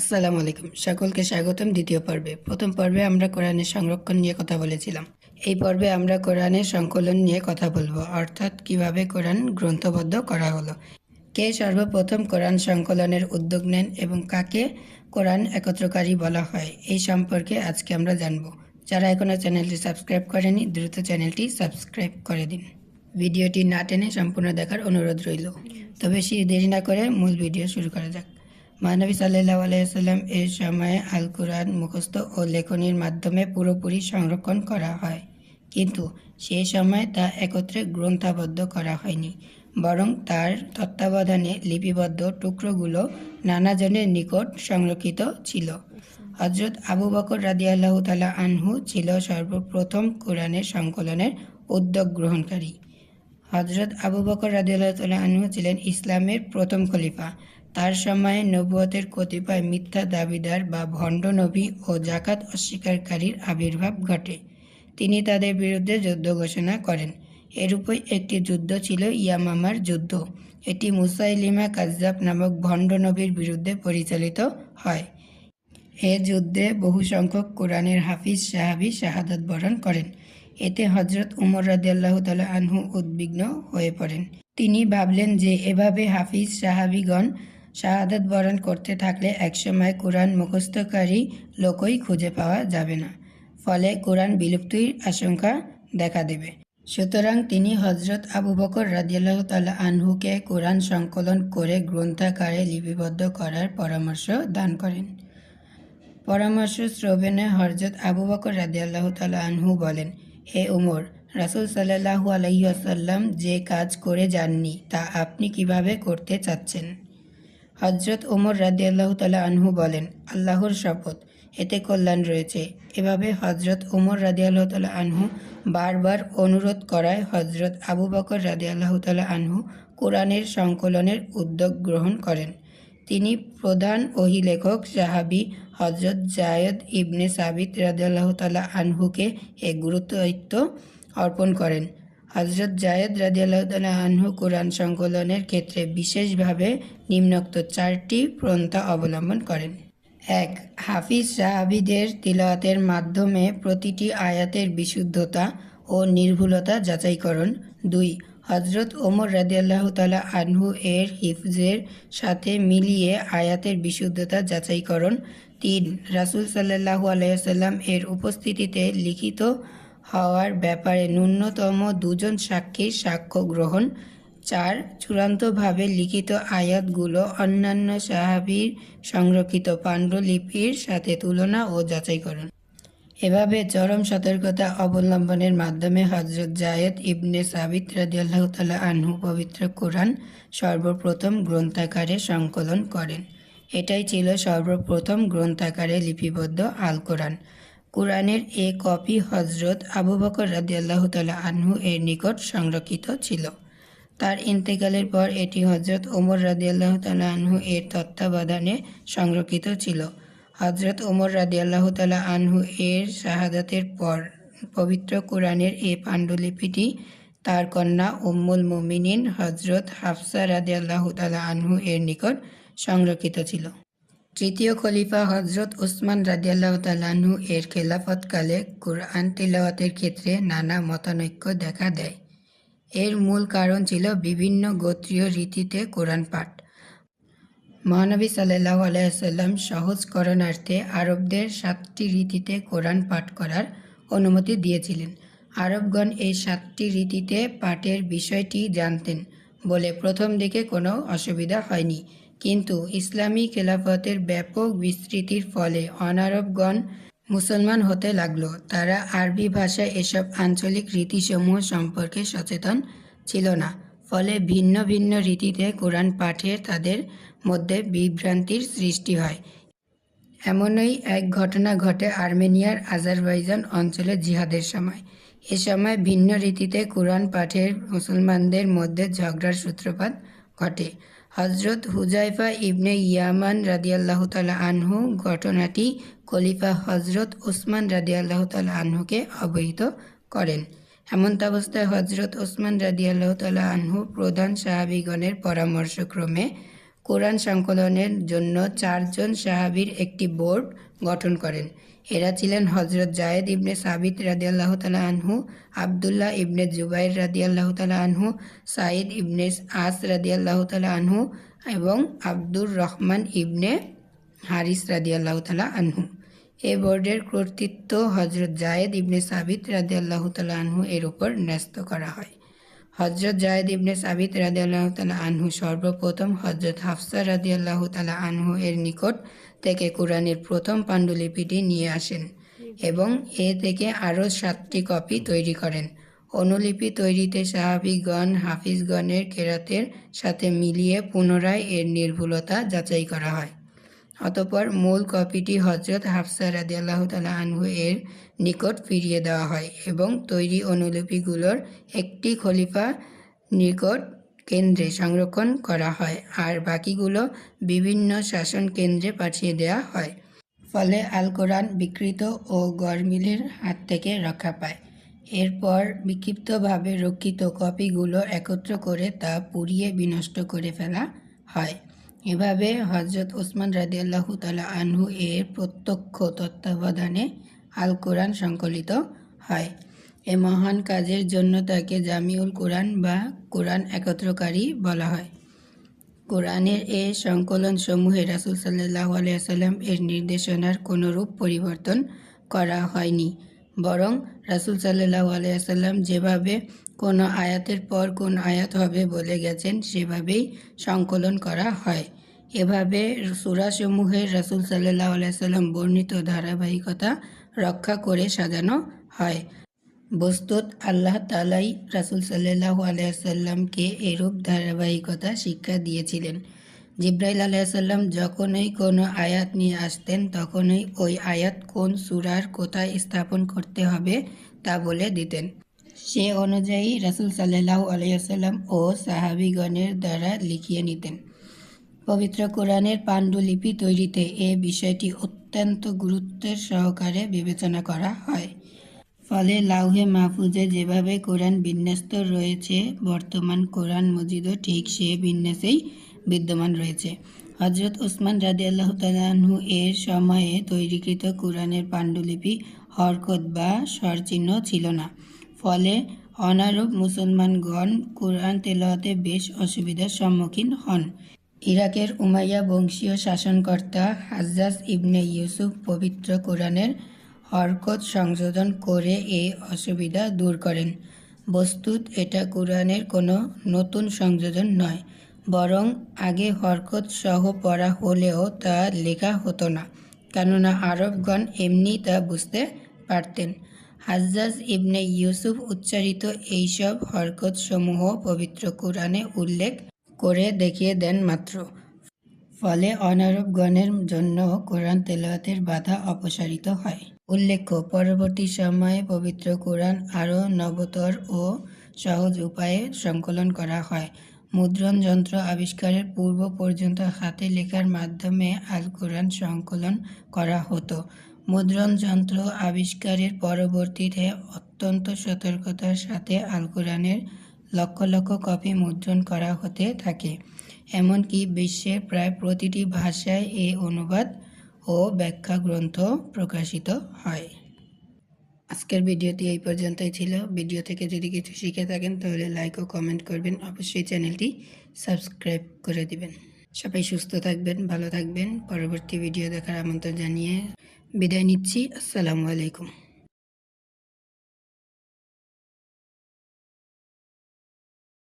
আসসালামু আলাইকুম, সকলকে স্বাগতম। দ্বিতীয় পর্বে। প্রথম পর্বে আমরা কোরআনের সংরক্ষণ নিয়ে কথা বলেছিলাম। এই পর্বে আমরা কোরআনের সংকলন নিয়ে কথা বলবো, অর্থাৎ কিভাবে কোরআন গ্রন্থবদ্ধ করা হলো, কে সর্বপ্রথম কোরআন সংকলনের উদ্যোগ নেন এবং কাকে কোরআন একত্রকারী বলা হয়, এই সম্পর্কে আজকে আমরা জানব। যারা এখনও চ্যানেলটি সাবস্ক্রাইব করেনি, দ্রুত চ্যানেলটি সাবস্ক্রাইব করে দিন। ভিডিওটি না টেনে সম্পূর্ণ দেখার অনুরোধ রইল। তো বেশি দেরি না করে মূল ভিডিও শুরু করা যাক। মহানবী সাল্লাল্লাহু আলাইহি ওয়াসাল্লাম এর সময়ে আল কুরআন মুখস্থ ও লেখনির মাধ্যমে পুরোপুরি সংরক্ষণ করা হয়, কিন্তু সেই সময় তা একত্রে গ্রন্থাবদ্ধ করা হয়নি, বরং তার তত্ত্বাবধানে লিপিবদ্ধ টুকরোগুলো নানাজনের নিকট সংরক্ষিত ছিল। হযরত আবু বকর রাদিয়াল্লাহু তাআলা আনহু ছিল সর্বপ্রথম কোরআনের সংকলনের উদ্যোগ গ্রহণকারী। হযরত আবু বকর রাদিয়াল্লাহু তাআলা আনহু ছিলেন ইসলামের প্রথম খলিফা। তার সময়ে নবুয়তের কতিপয় মিথ্যা দাবিদার বা ভণ্ড নবী ও জাকাত অস্বীকারীর আবির্ভাব ঘটে। তিনি তাদের বিরুদ্ধে যুদ্ধ ঘোষণা করেন। এরূপই একটি যুদ্ধ ছিল ইয়ামামার যুদ্ধ। এটি মুসাইলিমা কাজ্জাব নামক ভণ্ড নবীর বিরুদ্ধে পরিচালিত হয়। এ যুদ্ধে বহু সংখ্যক কোরআনের হাফিজ সাহাবী শাহাদাত বরণ করেন। এতে হযরত উমর রাদিয়াল্লাহু তাআলা আনহু উদ্বিগ্ন হয়ে পড়েন। তিনি ভাবলেন যে এভাবে হাফিজ সাহাবীগণ শাহাদাত বরণ করতে থাকলে একসময় কোরআন মুখস্থকারী লোকই খুঁজে পাওয়া যাবে না, ফলে কোরআন বিলুপ্তির আশঙ্কা দেখা দেবে। সুতরাং তিনি হযরত আবু বকর রাদিয়াল্লাহু তাআলা আনহুকে কোরআন সংকলন করে গ্রন্থাকারে লিপিবদ্ধ করার পরামর্শ দান করেন। পরামর্শ শ্রবণে হযরত আবু বকর রাদিয়াল্লাহু তাআলা আনহু বলেন, হে উমর, রাসূল সাল্লাল্লাহু আলাইহি ওয়াসাল্লাম যে কাজ করে যাননি তা আপনি কিভাবে করতে চাচ্ছেন? হযরত ওমর রাদিয়াল্লাহু তাআলা আনহু বলেন, আল্লাহর শপথ, এতে কল্যাণ রয়েছে। এভাবে হযরত ওমর রাদিয়াল্লাহু তাআলা আনহু বারবার অনুরোধ করায় হযরত আবু বকর রাদিয়াল্লাহু তাআলা আনহু কোরআনের সংকলনের উদ্যোগ গ্রহণ করেন। তিনি প্রধান ওহী লেখক সাহাবী হযরত যায়েদ ইবনে সাবিত রাদিয়াল্লাহু তাআলা আনহুকে এ গুরুদায়িত্ব অর্পণ করেন। হযরত যায়েদ রাদিয়াল্লাহু তাআলা আনহু কোরআন সংকলনের ক্ষেত্রে বিশেষভাবে নিম্নোক্ত 4টি পন্থা অবলম্বন করেন। 1. হাফিজ সাহাবীদের তিলাওয়াতের মাধ্যমে প্রতিটি আয়াতের বিশুদ্ধতা ও নির্ভুলতা যাচাইকরণ। 2. হযরত ওমর রাদিয়াল্লাহু তাআলা আনহু এর হিফজের সাথে মিলিয়ে আয়াতের বিশুদ্ধতা যাচাইকরণ। 3. রাসূল সাল্লাল্লাহু আলাইহি ওয়াসাল্লাম এর উপস্থিতিতে লিখিত হওয়ার ব্যাপারে ন্যূনতম 2 জন সাক্ষীর সাক্ষ্য গ্রহণ। 4. চূড়ান্তভাবে লিখিত আয়াতগুলো অন্যান্য সাহাবীর সংরক্ষিত পাণ্ডুলিপির সাথে তুলনা ও যাচাইকরণ। এভাবে চরম সতর্কতা অবলম্বনের মাধ্যমে হযরত যায়েদ ইবনে সাবিত রাদিয়াল্লাহু তাআলা আনহু পবিত্র কোরআন সর্বপ্রথম গ্রন্থাকারে সংকলন করেন। এটাই ছিল সর্বপ্রথম গ্রন্থাকারে লিপিবদ্ধ আল কোরআন। কোরআনের এ কপি হযরত আবু বকর রাদিয়াল্লাহু তাআলা আনহু এর নিকট সংরক্ষিত ছিল। তার ইন্তেকালের পর এটি হযরত ওমর রাদিয়াল্লাহু তাআলা আনহু এর তত্ত্বাবধানে সংরক্ষিত ছিল। হযরত ওমর রাদিয়াল্লাহু তাআলা আনহু এর শাহাদাতের পর পবিত্র কোরআনের এই পাণ্ডুলিপিটি তার কন্যা উম্মুল মুমিনিন হযরত হাফসা রাদিয়াল্লাহু তাআলা আনহু এর নিকট সংরক্ষিত ছিল। তৃতীয় খলিফা হযরত উসমান রাদিয়াল্লাহু তাআলা আনহু এর খেলাফতকালে কোরআন তিলাওয়াতের ক্ষেত্রে নানা মতানৈক্য দেখা দেয়। এর মূল কারণ ছিল বিভিন্ন গোত্রীয় রীতিতে কোরআন পাঠ। মহানবী সাল্লাল্লাহু আলাইহি ওয়াসাল্লাম সহজকরণার্থে আরবদের 7টি রীতিতে কোরআন পাঠ করার অনুমতি দিয়েছিলেন। আরবগণ এই 7টি রীতিতে পাঠের বিষয়টি জানতেন বলে প্রথম দিকে কোনো অসুবিধা হয়নি, কিন্তু ইসলামী খেলাফতের ব্যাপক বিস্তৃতির ফলে অনারবগণ মুসলমান হতে লাগলো। তারা আরবি ভাষায় এসব আঞ্চলিক রীতিসমূহ সম্পর্কে সচেতন ছিল না, ফলে ভিন্ন ভিন্ন রীতিতে কোরআন পাঠে তাদের মধ্যে বিভ্রান্তির সৃষ্টি হয়। এমনই এক ঘটনা ঘটে আর্মেনিয়ার আজারবাইজান অঞ্চলে জিহাদের সময়। এ সময় ভিন্ন রীতিতে কোরআন পাঠের মুসলমানদের মধ্যে ঝগড়ার সূত্রপাত ঘটে। হযরত হুযায়ফা ইবনে ইয়ামান রাদিয়াল্লাহু তাআলা আনহু ঘটনাটি খলিফা হযরত উসমান রাদিয়াল্লাহু তাআলা আনহুকে অবহিত করেন। এমতাবস্থায় হযরত উসমান রাদিয়াল্লাহু তাআলা আনহু প্রধান সাহাবীগণের পরামর্শক্রমে কোরআন সংকলনের জন্য 4 জন সাহাবীর একটি বোর্ড গঠন করেন। এরা ছিলেন হযরত যায়েদ ইবনে সাবিত রাদিয়াল্লাহু তাআলা আনহু, আব্দুল্লাহ ইবনে জুবাইর রাদিয়াল্লাহু তাআলা আনহু, সাঈদ ইবনে আস রাদিয়াল্লাহু তাআলা আনহু এবং আব্দুর রহমান ইবনে হারিস রাদিয়াল্লাহু তাআলা আনহু। এই বোর্ডের কর্তৃত্ব হযরত যায়েদ ইবনে সাবিত রাদিয়াল্লাহু তাআলা আনহু এর উপর ন্যস্ত করা হয়। হযরত যায়েদ ইবনে সাবিত রাদিয়াল্লাহু তাআলা আনহু সর্বপ্রথম হযরত হাফসা রাদিয়াল্লাহু তাআলা আনহু এর নিকট থেকে কোরআনের প্রথম পাণ্ডুলিপিটি নিয়ে আসেন এবং এ থেকে আরও 7টি কপি তৈরি করেন। অনুলিপি তৈরিতে সাহাবীগণ হাফিজগণের কেরাতের সাথে মিলিয়ে পুনরায় এর নির্ভুলতা যাচাই করা হয়। অতঃপর মূল কপিটি হযরত হাফসা রাদিয়াল্লাহু তাআলা আনহু এর নিকট ফিরিয়ে দেওয়া হয় এবং তৈরি অনুলিপিগুলোর একটি খলিফা নিকট কেন্দ্রে সংরক্ষণ করা হয় আর বাকিগুলো বিভিন্ন শাসন কেন্দ্রে পাঠিয়ে দেওয়া হয়। ফলে আল কোরআন বিকৃত ও গরমিলের হাত থেকে রক্ষা পায়। এরপর বিক্ষিপ্তভাবে রক্ষিত কপিগুলো একত্র করে তা পুড়িয়ে বিনষ্ট করে ফেলা হয়। এভাবে হযরত ওসমান রাদিয়াল্লাহু তাআলা আনহু এর প্রত্যক্ষ তত্ত্বাবধানে আল কোরআন সংকলিত হয়। এ মহান কাজের জন্য তাকে জামিউল কোরআন বা কোরআন একত্রকারী বলা হয়। কোরআনের এ সংকলনসমূহে রাসূল সাল্লাল্লাহু আলাইহি ওয়াসাল্লাম এর নির্দেশনার কোনরূপ পরিবর্তন করা হয়নি, বরং রাসূল সাল্লাল্লাহু আলাইহি ওয়াসাল্লাম যেভাবে কোনো আয়াতের পর কোন আয়াত হবে বলে গেছেন সেভাবেই সংকলন করা হয়। এভাবে সূরাসমূহের রাসূল সাল্লাল্লাহু আলাইহি ওয়াসাল্লাম বর্ণিত ধারাবাহিকতা রক্ষা করে সাজানো হয়। বস্তুত আল্লাহ তাআলাই রাসূল সাল্লাল্লাহু আলাইহি ওয়াসাল্লামকে এরূপ ধারাবাহিকতা শিক্ষা দিয়েছিলেন। জিবরাইল আলাইহিস সালাম যখনই কোনো আয়াত নিয়ে আসতেন তখনই ওই আয়াত কোন সূরার কোথায় স্থাপন করতে হবে তা বলে দিতেন। সে অনুযায়ী রাসূল সাল্লাল্লাহু আলাইহি ওয়াসাল্লাম ও সাহাবীগণের দ্বারা লিখিয়ে নিতেন। পবিত্র কোরআনের পাণ্ডুলিপি তৈরিতে এ বিষয়টি অত্যন্ত গুরুত্বের সহকারে বিবেচনা করা হয়। ফলে লাউহে মাহফুজে যেভাবে কোরআন বিন্যস্ত রয়েছে বর্তমান কোরআন মজিদও ঠিক সে বিন্যাসেই বিদ্যমান রয়েছে। হযরত ওসমান রাদিয়াল্লাহু তাআলা আনহু এর সময়ে তৈরিকৃত কোরআনের পাণ্ডুলিপি হরকত বা স্বরচিহ্ন ছিল না। ফলে অনারব মুসলমানগণ কোরআন তেলাওয়াতে বেশ অসুবিধার সম্মুখীন হন। ইরাকের উমাইয়া বংশীয় শাসনকর্তা হাজ্জাজ ইবনে ইউসুফ পবিত্র কোরআনের হরকত সংশোধন করে এই অসুবিধা দূর করেন। বস্তুত এটা কোরআনের কোনো নতুন সংযোজন নয়, বরং আগে হরকত সহ পড়া হলেও তা লেখা হতো না, কেননা আরবগণ এমনি তা বুঝতে পারতেন। হাজ্জাজ ইবনে ইউসুফ উচ্চারিত এইসব হরকতসমূহ পবিত্র কোরআনে উল্লেখ করে দেখিয়ে দেন মাত্র। ফলে অনারবগণের জন্য কোরআন তেলাওয়াতের বাধা অপসারিত হয়। উল্লেখ্য, পরবর্তী সময়ে পবিত্র কোরআন আরও নবতর ও সহজ উপায়ে সংকলন করা হয়। মুদ্রণ যন্ত্র আবিষ্কারের পূর্ব পর্যন্ত হাতে লেখার মাধ্যমে আল কোরআন সংকলন করা হতো। মুদ্রণ যন্ত্র আবিষ্কারের পরবর্তীতে অত্যন্ত সতর্কতার সাথে আল কোরআনের লক্ষ লক্ষ কপি মুদ্রণ করা হতে থাকে। এমনকি বিশ্বের প্রায় প্রতিটি ভাষায় এই অনুবাদ ও ব্যাখ্যা গ্রন্থ প্রকাশিত হয়। আজকের ভিডিওটি এই পর্যন্তই ছিল। ভিডিও থেকে যদি কিছু শিখে থাকেন তাহলে লাইক ও কমেন্ট করবেন, অবশ্যই চ্যানেলটি সাবস্ক্রাইব করে দিবেন। সবাই সুস্থ থাকবেন, ভালো থাকবেন। পরবর্তী ভিডিও দেখার আমন্ত্রণ জানিয়ে বিদায় নিচ্ছি। আসসালামু আলাইকুম।